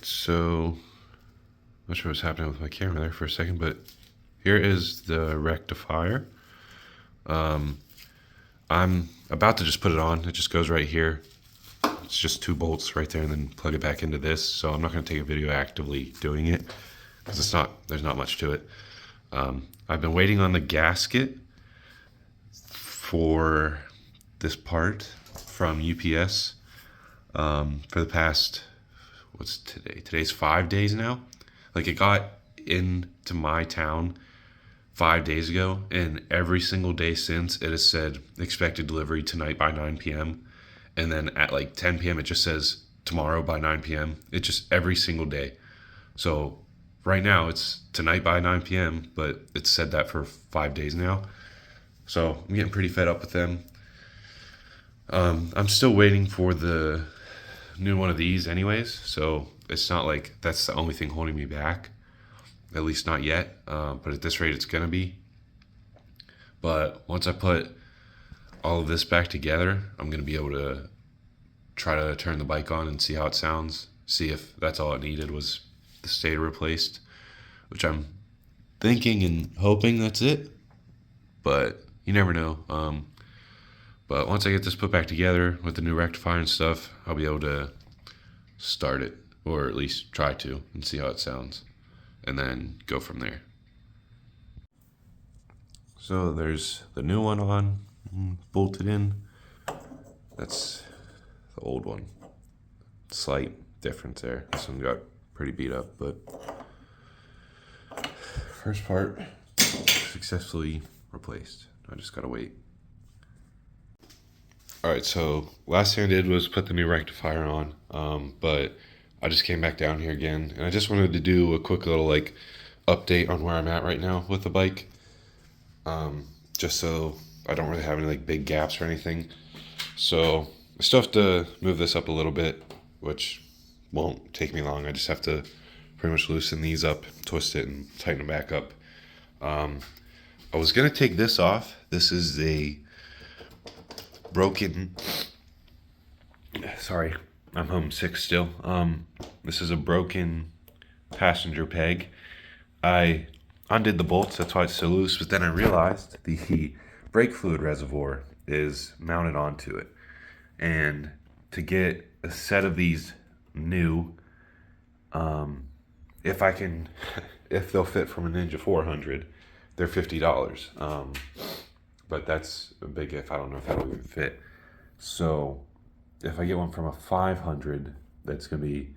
So not sure what's happening with my camera there for a second, but here is the rectifier. I'm about to just put it on. It just goes right here. It's just 2 bolts right there, and then plug it back into this. So I'm not going to take a video actively doing it because there's not much to it. I've been waiting on the gasket for this part from UPS for the past, what's today? Today's 5 days now. Like, it got into my town 5 days ago, and every single day since it has said expected delivery tonight by 9 p.m. And then at like 10 p.m. it just says tomorrow by 9 p.m. It's just every single day. So right now it's tonight by 9 p.m., but it's said that for 5 days now. So I'm getting pretty fed up with them. I'm still waiting for the new one of these anyways, so it's not like that's the only thing holding me back, at least not yet, but at this rate it's gonna be. But once I put all of this back together, I'm gonna be able to try to turn the bike on and see how it sounds, see if that's all it needed was the stator replaced, which I'm thinking and hoping that's it, but you never know. But once I get this put back together with the new rectifier and stuff, I'll be able to start it, or at least try to, and see how it sounds, and then go from there. So there's the new one on, bolted in. That's the old one. Slight difference there. This one got pretty beat up, but first part successfully replaced. I just gotta wait. Alright, so last thing I did was put the new rectifier on, but I just came back down here again, and I just wanted to do a quick little like update on where I'm at right now with the bike, just so I don't really have any like big gaps or anything. So I still have to move this up a little bit, which won't take me long. I just have to pretty much loosen these up, twist it, and tighten it back up. I was gonna take this off. This is a broken, sorry, I'm homesick still. This is a broken passenger peg. I undid the bolts, that's why it's so loose, but then I realized the brake fluid reservoir is mounted onto it. And to get a set of these new, if they'll fit from a Ninja 400, they're $50. But that's a big if. I don't know if that'll even fit. So if I get one from a 500, that's going to be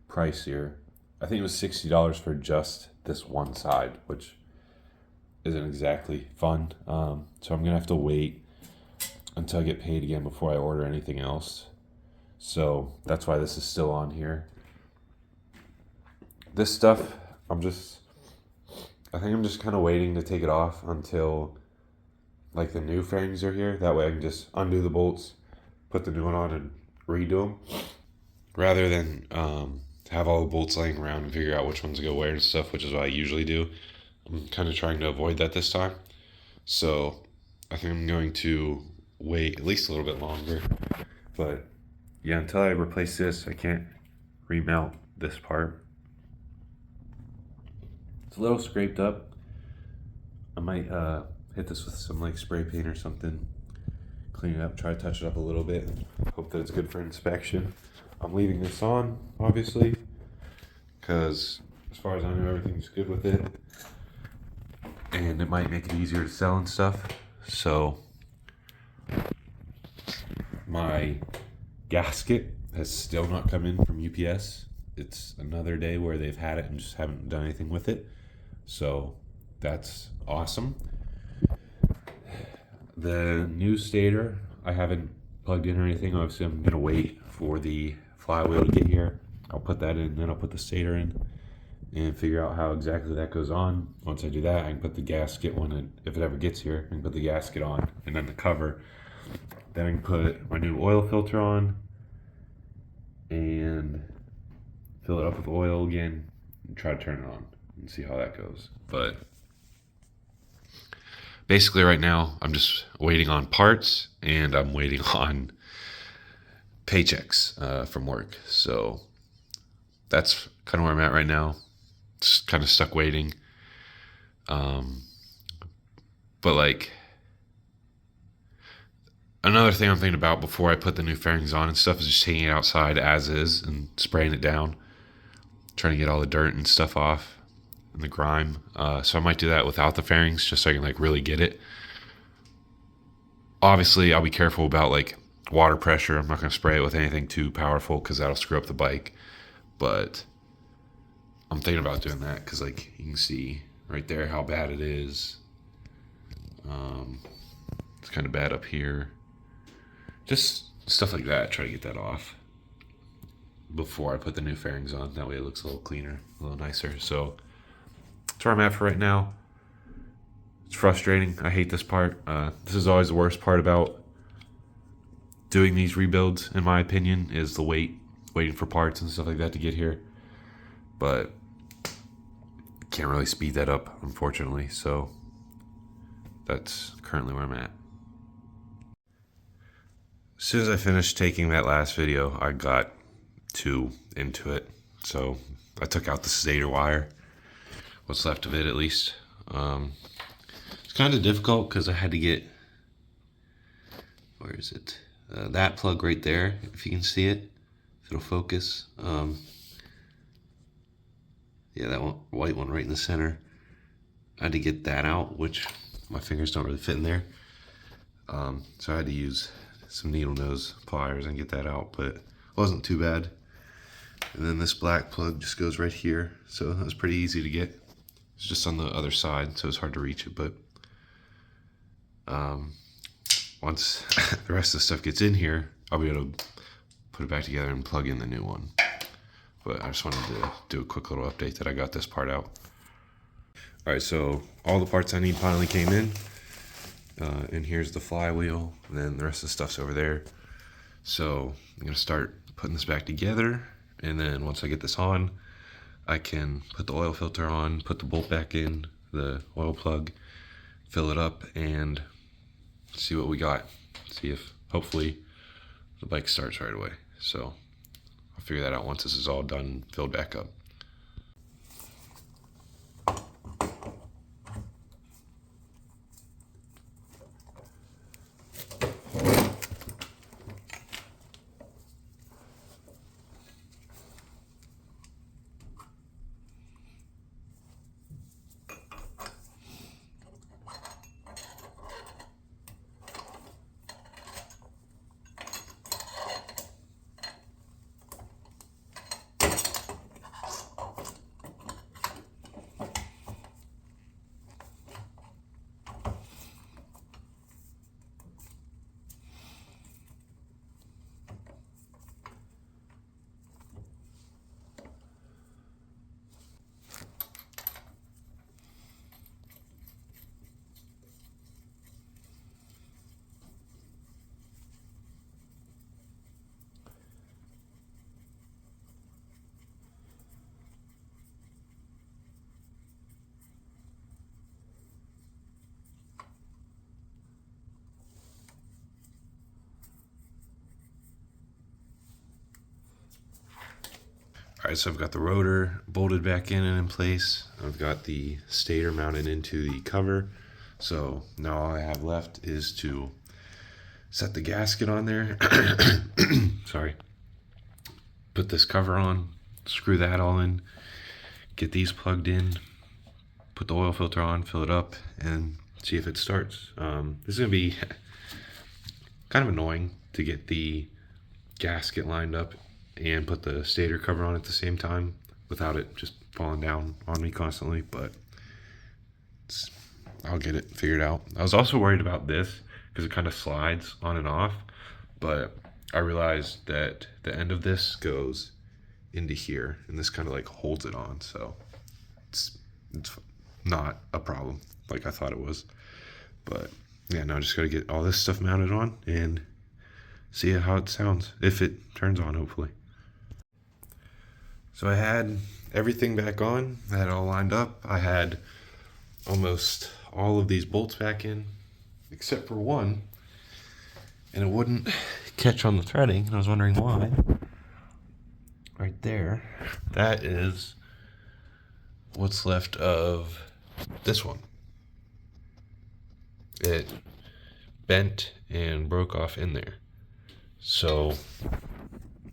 pricier. I think it was $60 for just this one side, which isn't exactly fun. So I'm going to have to wait until I get paid again before I order anything else. So that's why this is still on here. This stuff, I think I'm just kind of waiting to take it off until like the new fairings are here. That way I can just undo the bolts, put the new one on, and redo them, rather than have all the bolts laying around and figure out which ones to go where and stuff, which is what I usually do. I'm kind of trying to avoid that this time. So I think I'm going to wait at least a little bit longer. But yeah, until I replace this, I can't remount this part. It's a little scraped up. I might hit this with some like spray paint or something, clean it up, try to touch it up a little bit, and hope that it's good for inspection. I'm leaving this on, obviously, because as far as I know, everything's good with it, and it might make it easier to sell and stuff. So my gasket has still not come in from UPS. It's another day where they've had it and just haven't done anything with it. So that's awesome. The new stator, I haven't plugged in or anything. Obviously, I'm going to wait for the flywheel to get here. I'll put that in, then I'll put the stator in and figure out how exactly that goes on. Once I do that, I can put the gasket if it ever gets here, I can put the gasket on and then the cover. Then I can put my new oil filter on and fill it up with oil again and try to turn it on and see how that goes. But basically right now I'm just waiting on parts, and I'm waiting on paychecks from work. So that's kind of where I'm at right now. Just kind of stuck waiting. But like another thing I'm thinking about before I put the new fairings on and stuff is just taking it outside as is and spraying it down, trying to get all the dirt and stuff off and the grime. So I might do that without the fairings just so I can like really get it. Obviously, I'll be careful about like water pressure. I'm not going to spray it with anything too powerful because that'll screw up the bike. But I'm thinking about doing that because like you can see right there how bad it is. It's kind of bad up here. Just stuff like that. Try to get that off before I put the new fairings on. That way it looks a little cleaner, a little nicer. So that's where I'm at for right now. It's frustrating. I hate this part. This is always the worst part about doing these rebuilds, in my opinion, is the waiting for parts and stuff like that to get here. But can't really speed that up, unfortunately. So that's currently where I'm at. As soon as I finished taking that last video, I got too into it. So I took out the stator wire, what's left of it at least. It's kind of difficult because I had to get, where is it? That plug right there, if you can see it, if it'll focus. Yeah, that one, white one right in the center. I had to get that out, which my fingers don't really fit in there. So I had to use some needle nose pliers and get that out, but it wasn't too bad. And then this black plug just goes right here, so that was pretty easy to get. It's just on the other side, so it's hard to reach it, but once the rest of the stuff gets in here, I'll be able to put it back together and plug in the new one. But I just wanted to do a quick little update that I got this part out. All right, so all the parts I need finally came in. And here's the flywheel, and then the rest of the stuff's over there. So I'm gonna start putting this back together, and then once I get this on, I can put the oil filter on, put the bolt back in, the oil plug, fill it up, and see what we got. See if, hopefully, the bike starts right away. So I'll figure that out once this is all done, filled back up. All right, so I've got the rotor bolted back in and in place. I've got the stator mounted into the cover. So now all I have left is to set the gasket on there. Sorry. Put this cover on, screw that all in, get these plugged in, put the oil filter on, fill it up, and see if it starts. This is gonna be kind of annoying to get the gasket lined up and put the stator cover on at the same time without it just falling down on me constantly, but I'll get it figured out. I was also worried about this because it kind of slides on and off, but I realized that the end of this goes into here and this kind of like holds it on, so it's not a problem like I thought it was. But yeah, now I just gotta get all this stuff mounted on and see how it sounds, if it turns on, hopefully. So I had everything back on, I had it all lined up. I had almost all of these bolts back in, except for one, and it wouldn't catch on the threading, and I was wondering why. right there, that is what's left of this one. It bent and broke off in there. So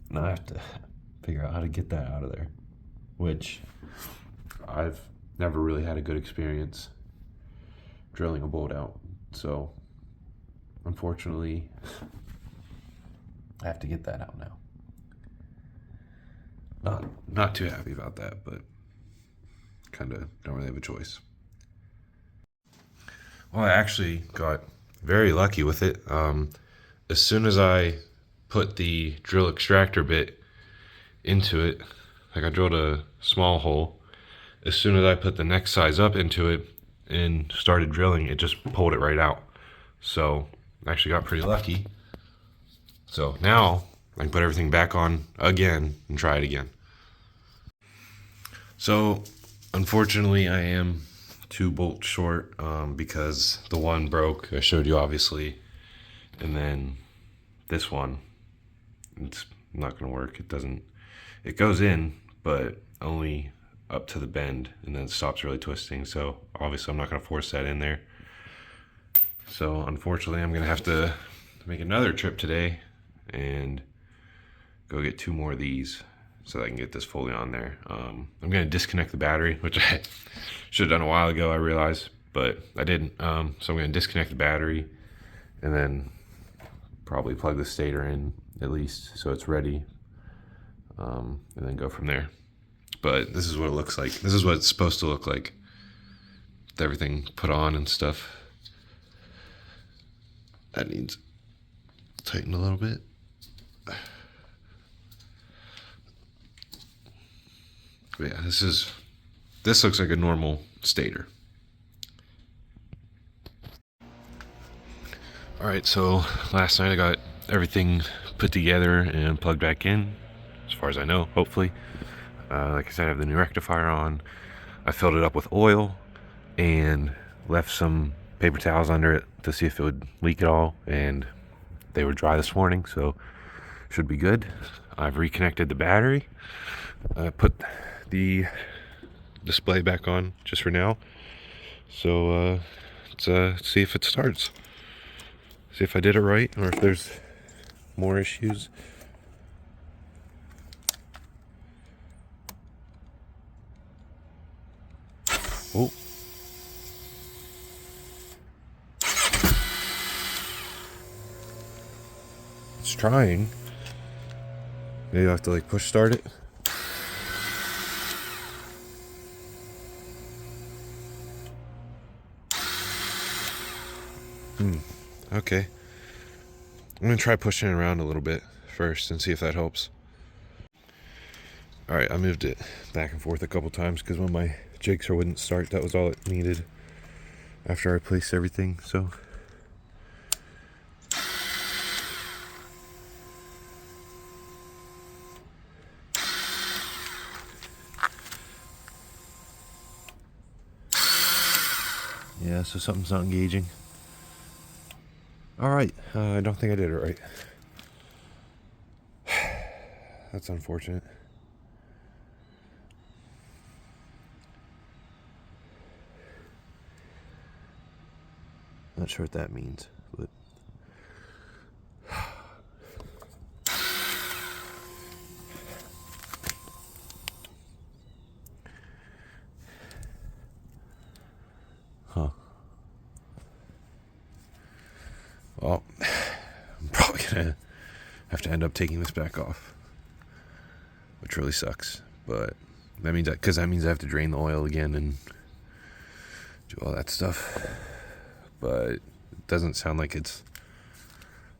now I have to figure out how to get that out of there, which I've never really had a good experience drilling a bolt out. So unfortunately, I have to get that out now. Not too happy about that, but kind of don't really have a choice. Well, I actually got very lucky with it. As soon as I put the drill extractor bit into it, like I drilled a small hole, as soon as I put the next size up into it and started drilling, it just pulled it right out. So I actually got pretty lucky. So now I can put everything back on again and try it again. So unfortunately I am 2 bolts short because the one broke, I showed you obviously, and then this one, it's not gonna work. It goes in, but only up to the bend, and then it stops really twisting. So obviously I'm not gonna force that in there. So unfortunately I'm gonna have to make another trip today and go get 2 more of these so that I can get this fully on there. I'm gonna disconnect the battery, which I should have done a while ago, I realized, but I didn't. So I'm gonna disconnect the battery and then probably plug the stator in at least so it's ready, and then go from there. But this is what it looks like. This is what it's supposed to look like with everything put on and stuff. That needs tighten a little bit. But yeah, this looks like a normal stator. All right, so last night I got everything put together and plugged back in, as far as I know, hopefully. Like I said, I have the new rectifier on. I filled it up with oil and left some paper towels under it to see if it would leak at all, and they were dry this morning, so should be good. I've reconnected the battery. I put the display back on just for now. So let's see if it starts. See if I did it right or if there's more issues. Oh. It's trying. Maybe I have to like push start it. Okay. I'm gonna try pushing it around a little bit first and see if that helps. Alright, I moved it back and forth a couple times because when my jigsaw wouldn't start, that was all it needed after I placed everything, so. Yeah, so something's not engaging. Alright, I don't think I did it right. That's unfortunate. Not sure what that means, but. Huh. Well, I'm probably gonna have to end up taking this back off, which really sucks. But that means because that means I have to drain the oil again and do all that stuff. But it doesn't sound like it's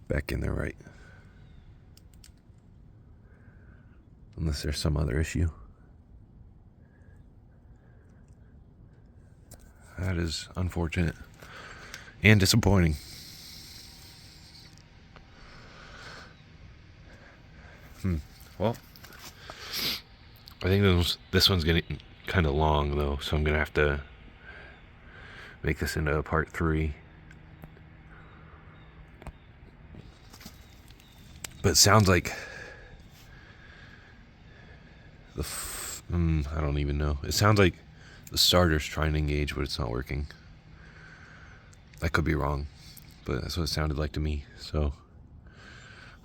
back in there right, unless there's some other issue. That is unfortunate and disappointing. Well, I think this one's getting kind of long though, so I'm gonna have to make this into a part 3. But it sounds like I don't even know. It sounds like the starter's trying to engage, but it's not working. I could be wrong, but that's what it sounded like to me. So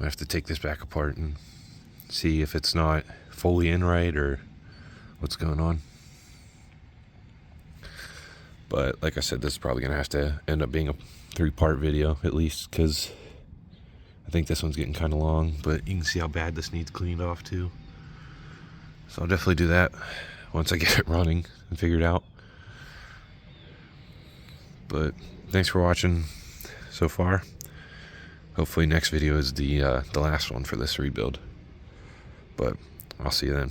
I have to take this back apart and see if it's not fully in right or what's going on. But like I said, this is probably going to have to end up being a 3-part video at least, because I think this one's getting kind of long, but you can see how bad this needs cleaned off too. So I'll definitely do that once I get it running and figured out. But thanks for watching so far. Hopefully next video is the last one for this rebuild. But I'll see you then.